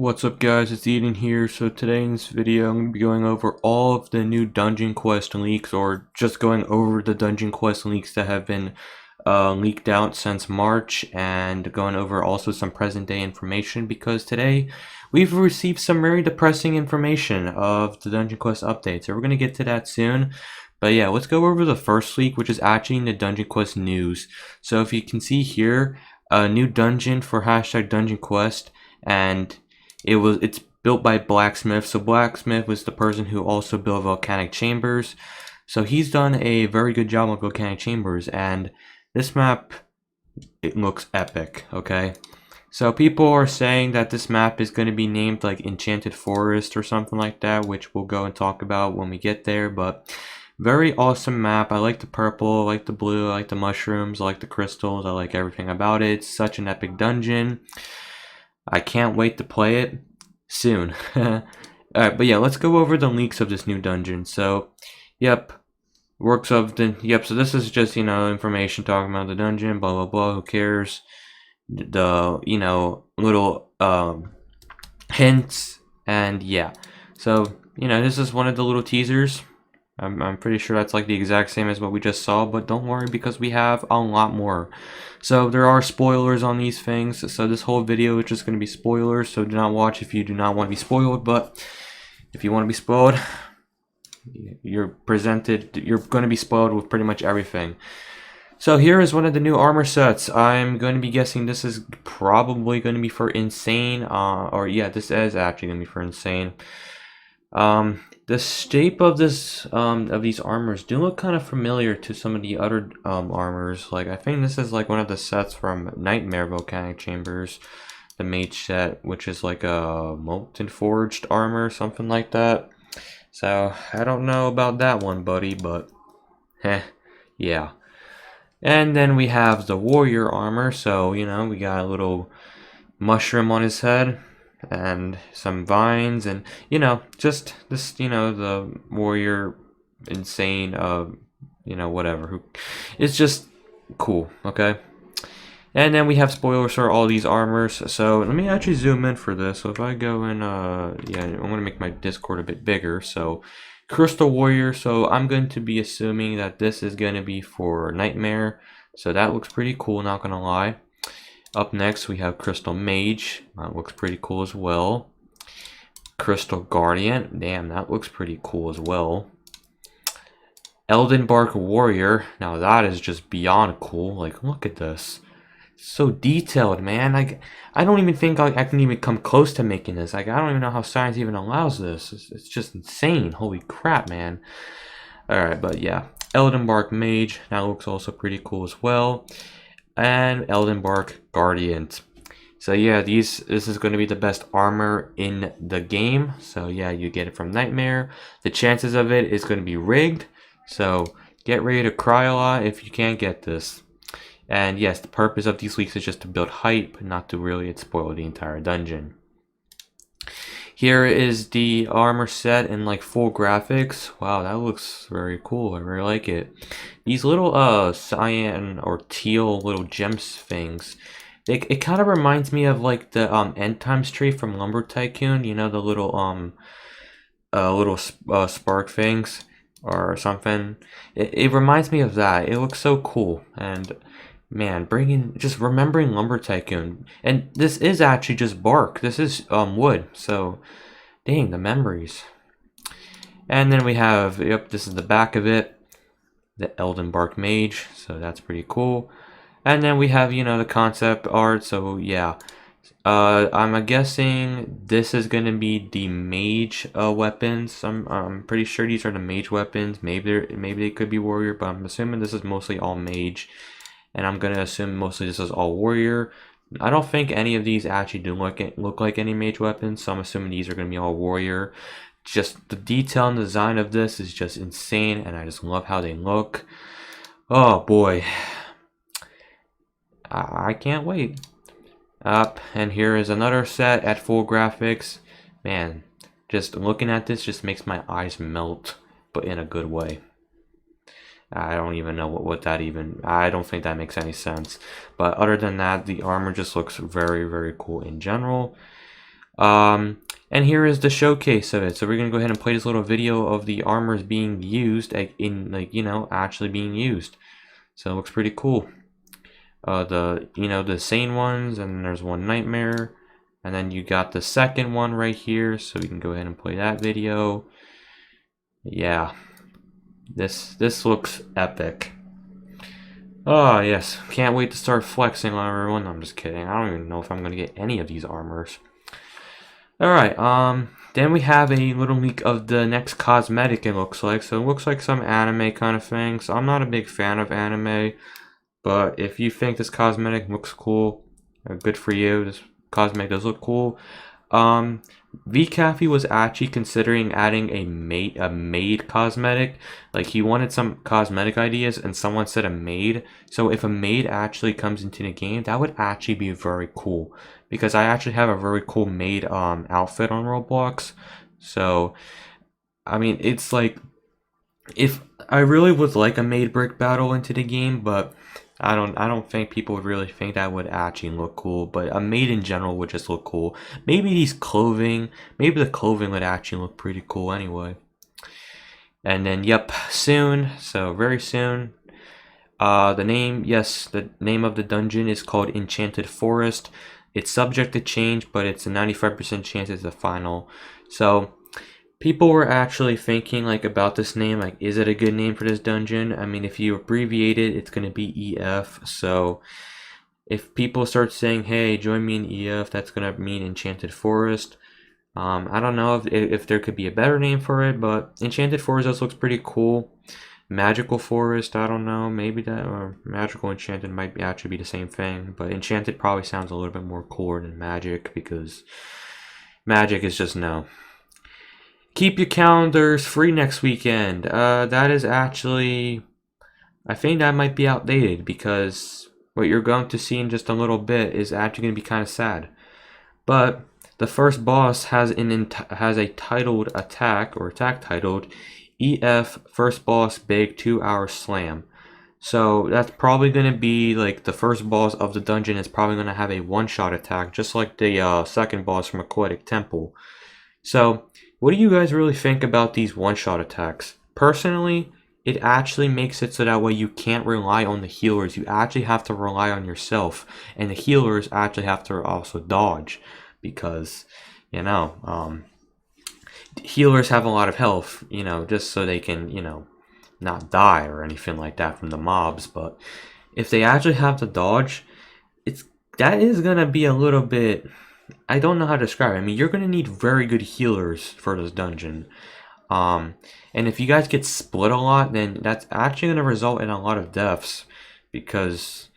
What's up guys, it's Eden here. So today in this video I'm going to be going over all of the new Dungeon Quest leaks, or just going over the Dungeon Quest leaks that have been leaked out since March, and going over also some present day information, because today we've received some very depressing information of the Dungeon Quest update. So we're going to get to that soon. But yeah, let's go over the first leak, which is actually in the Dungeon Quest news. So if you can see here, a new dungeon for #Dungeon Quest, and it's built by Blacksmith. So Blacksmith was the person who also built Volcanic Chambers. So he's done a very good job on Volcanic Chambers, and this map, it looks epic, okay? So people are saying that this map is going to be named like Enchanted Forest or something like that, which we'll go and talk about when we get there. But very awesome map. I like the purple, I like the blue, I like the mushrooms, I like the crystals, I like everything about it. It's such an epic dungeon. I can't wait to play it soon. Alright, but yeah, let's go over the leaks of this new dungeon. So, so this is just, information talking about the dungeon, blah blah blah, who cares? The, little hints, and yeah. So, this is one of the little teasers. I'm pretty sure that's like the exact same as what we just saw, but don't worry, because we have a lot more. So there are spoilers on these things, so this whole video is just going to be spoilers, so do not watch if you do not want to be spoiled. But if you want to be spoiled, you're going to be spoiled with pretty much everything. So here is one of the new armor sets. I'm going to be guessing this is probably going to be for Insane, this is actually going to be for Insane. The shape of this of these armors do look kind of familiar to some of the other armors. Like, I think this is like one of the sets from Nightmare Volcanic Chambers, the mage set, which is like a molten forged armor, something like that. So I don't know about that one, buddy, but yeah. And then we have the warrior armor. So we got a little mushroom on his head and some vines, and just this, the warrior Insane, whatever, it's just cool, okay? And then we have spoilers for all these armors. So let me actually zoom in for this. So if I go in, I'm gonna make my Discord a bit bigger. So Crystal Warrior, so I'm going to be assuming that this is going to be for Nightmare, so that looks pretty cool, not gonna lie. Up next, we have Crystal Mage. That looks pretty cool as well. Crystal Guardian. Damn, that looks pretty cool as well. Elden Bark Warrior. Now that is just beyond cool. Like, look at this. It's so detailed, man. Like, I don't even think I can even come close to making this. Like, I don't even know how science even allows this. It's just insane. Holy crap, man. Alright, but yeah. Elden Bark Mage. That looks also pretty cool as well. And Elden Bark Guardian. So yeah, this is going to be the best armor in the game. So yeah, you get it from Nightmare. The chances of it is going to be rigged, so get ready to cry a lot if you can't get this. And yes, the purpose of these leaks is just to build hype, not to really spoil the entire dungeon. Here is the armor set in like full graphics. Wow, that looks very cool. I really like it. These little cyan or teal little gems things, it kind of reminds me of like the end times tree from Lumber Tycoon. The little spark things or something. It reminds me of that. It looks so cool. And man, just remembering Lumber Tycoon, and this is actually just bark. This is wood. So, dang, the memories. And then we have, this is the back of it, the Elden Bark Mage. So that's pretty cool. And then we have, the concept art. So yeah, I'm guessing this is gonna be the mage weapons. I'm pretty sure these are the mage weapons. Maybe they could be warrior, but I'm assuming this is mostly all mage. And I'm gonna assume mostly this is all warrior. I don't think any of these actually do look like any mage weapons, so I'm assuming these are gonna be all warrior. Just the detail and design of this is just insane, and I just love how they look. Oh boy, I can't wait. And here is another set at full graphics. Man, just looking at this just makes my eyes melt, but in a good way. I don't even know what that even, I don't think that makes any sense. But other than that, the armor just looks very, very cool in general. And here is the showcase of it. So we're gonna go ahead and play this little video of the armors being used, actually being used. So it looks pretty cool. The sane ones, and there's one nightmare, and then you got the second one right here. So we can go ahead and play that video. Yeah, this looks epic. Oh yes, can't wait to start flexing on everyone. I'm just kidding. I don't even know if I'm gonna get any of these armors. Alright, then we have a little leak of the next cosmetic, it looks like. So it looks like some anime kind of thing. So I'm not a big fan of anime, but if you think this cosmetic looks cool, good for you. This cosmetic does look cool. VCafe was actually considering adding a maid cosmetic. Like, he wanted some cosmetic ideas, and someone said a maid. So if a maid actually comes into the game, that would actually be very cool, because I actually have a very cool maid outfit on Roblox. So I mean, it's like, if I really would like a maid brick battle into the game, but I don't think people would really think that would actually look cool. But a maid in general would just look cool. Maybe the clothing would actually look pretty cool anyway. And then, yep, soon, so very soon. The name of the dungeon is called Enchanted Forest. It's subject to change, but it's a 95% chance it's the final. So people were actually thinking, like, about this name, like, is it a good name for this dungeon? I mean, if you abbreviate it, it's going to be EF. So if people start saying, hey, join me in EF, that's going to mean Enchanted Forest. I don't know if there could be a better name for it, but Enchanted Forest just looks pretty cool. Magical Forest, I don't know, maybe that, or Magical Enchanted might actually be the same thing, but Enchanted probably sounds a little bit more cooler than Magic, because Magic is just no. Keep your calendars free next weekend. That is actually, I think that might be outdated, because what you're going to see in just a little bit is actually going to be kind of sad. But the first boss has a titled attack, or attack titled EF First Boss Big 2-Hour Slam. So that's probably going to be like the first boss of the dungeon is probably going to have a one-shot attack, just like the second boss from Aquatic Temple. So what do you guys really think about these one-shot attacks? Personally, it actually makes it so that way you can't rely on the healers. You actually have to rely on yourself, and the healers actually have to also dodge, because healers have a lot of health, just so they can, not die or anything like that from the mobs. But if they actually have to dodge, that is gonna be a little bit, I don't know how to describe it. I mean, you're gonna need very good healers for this dungeon. And if you guys get split a lot, then that's actually gonna result in a lot of deaths, because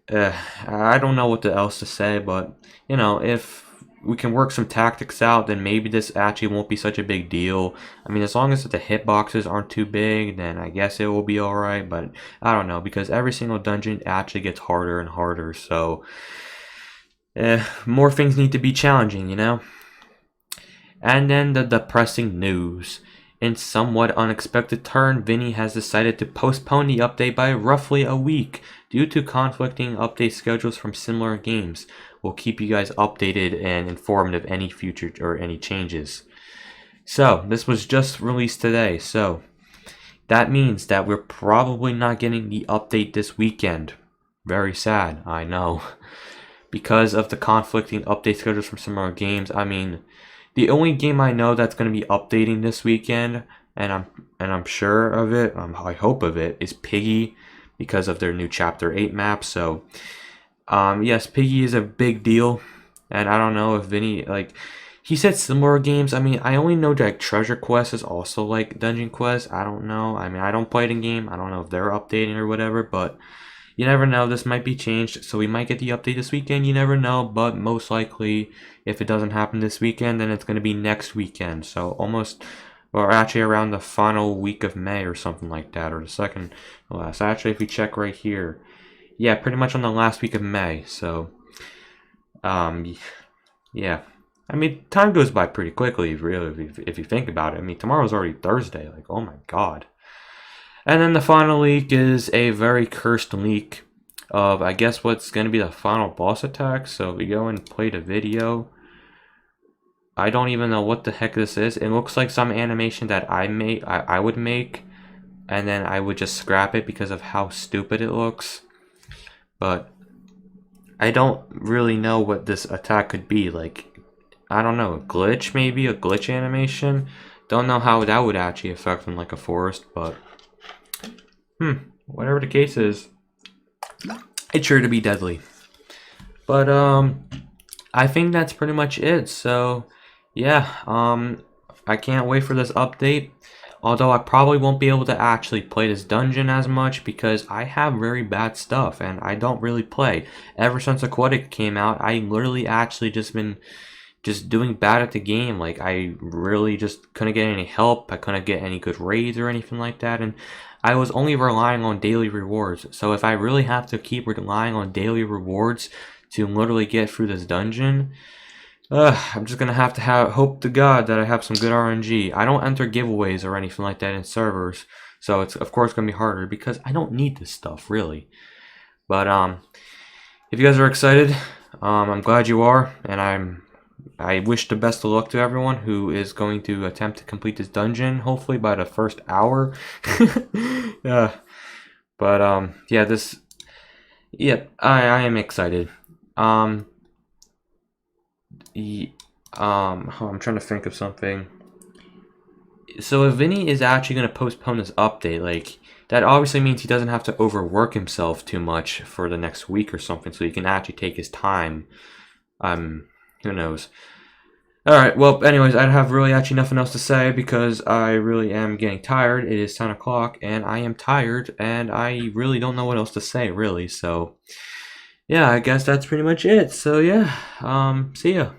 I don't know what else to say. But if we can work some tactics out, then maybe this actually won't be such a big deal. I mean, as long as the hitboxes aren't too big, then I guess it will be alright. But I don't know, because every single dungeon actually gets harder and harder. So more things need to be challenging, And then the depressing news. In somewhat unexpected turn, Vinny has decided to postpone the update by roughly a week due to conflicting update schedules from similar games. We'll keep you guys updated and informed of any future or any changes. So, this was just released today, so that means that we're probably not getting the update this weekend. Very sad, I know. Because of the conflicting update schedules from similar games. I mean, the only game I know that's going to be updating this weekend, and I'm sure of it, I hope of it, is Piggy, because of their new Chapter 8 map. So, yes, Piggy is a big deal, and I don't know if Vinny, like, he said similar games. I mean, I only know that Treasure Quest is also like Dungeon Quest. I don't know. I mean, I don't play it in game. I don't know if they're updating or whatever, but you never know, this might be changed, so we might get the update this weekend, you never know. But most likely, if it doesn't happen this weekend, then it's going to be next weekend. So almost, or actually around the final week of May or something like that, or the second to last. Actually, if we check right here, yeah, pretty much on the last week of May. So, yeah. I mean, time goes by pretty quickly, really, if you think about it. I mean, tomorrow's already Thursday, like, oh my god. And then the final leak is a very cursed leak of, I guess, what's going to be the final boss attack. So we go and play the video. I don't even know what the heck this is. It looks like some animation that I would make, and then I would just scrap it because of how stupid it looks. But I don't really know what this attack could be. Like, I don't know, a glitch maybe? A glitch animation? Don't know how that would actually affect them like a forest, but whatever the case is, it's sure to be deadly. But I think that's pretty much it. So yeah, I can't wait for this update. Although I probably won't be able to actually play this dungeon as much because I have very bad stuff and I don't really play. Ever since Aquatic came out, I literally actually just been doing bad at the game. Like, I really just couldn't get any help. I couldn't get any good raids or anything like that, and I was only relying on daily rewards. So if I really have to keep relying on daily rewards to literally get through this dungeon, I'm just gonna have to hope to God that I have some good RNG. I don't enter giveaways or anything like that in servers, so it's of course gonna be harder because I don't need this stuff really. But if you guys are excited, I'm glad you are, and I wish the best of luck to everyone who is going to attempt to complete this dungeon, hopefully by the first hour. Yeah. But yeah, I am excited. I'm trying to think of something. So if Vinny is actually going to postpone this update, like, that obviously means he doesn't have to overwork himself too much for the next week or something, so he can actually take his time. Who knows? Alright, well, anyways, I have really actually nothing else to say because I really am getting tired. It is 10 o'clock, and I am tired, and I really don't know what else to say, really. So, yeah, I guess that's pretty much it. So, yeah, see ya.